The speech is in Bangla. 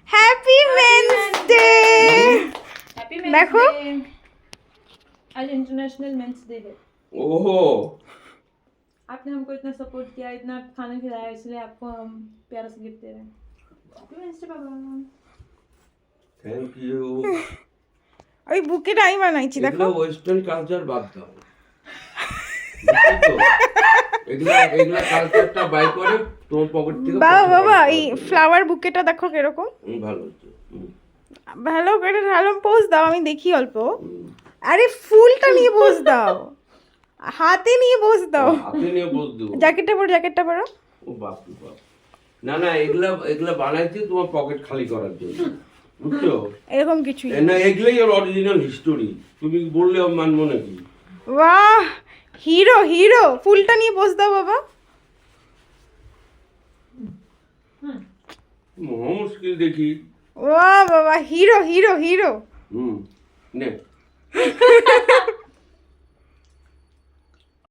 Happy men's day. देखो आज इंटरनेशनल मेंस डे है। ओहो आपने हमको इतना सपोर्ट किया, इतना खाना खिलाया, इसलिए आपको हम प्यारा सा गिफ्ट दे रहे हैं। हैप्पी मेंस डे बाबा। Thank you. ওই বুকেটা আমি বানাইছি দেখো। এগুলো ওয়েস্টার্ন কালচার বাদ দাও, বুঝছো তো? এগুলা এগুলা কালচারটা বাই করে তোমার পকেট থেকে বাবা পয়সা বাবা বার এই করো। ফ্লাওয়ার বুকেটা দেখো কিরকম ভালো হচ্ছে। ভালো করে ভালো পোজ দাও, আমি দেখি অল্প। আরে ফুলটা নিয়ে পোজ দাও, হাতে নিয়ে পোজ দাও। হাতে নিয়ে বস দেবো। জ্যাকেটটা পরো, জ্যাকেটটা পরো। ও বাপ রে বাপ। না না এগুলা এগুলা বানাইছি তোমার পকেট খালি করার জন্য, বুঝছো? এরকম কিছুই না এগুলাই ওর অরিজিনাল হিস্টোরি, তুমি বললে মানবো নাকি? বাহ হিরো হিরো, ফুলটা নিয়ে পোজ দাও বাবা। মহা মুশকিল দেখি। বাহ বাবা হিরো হিরো হিরো। নে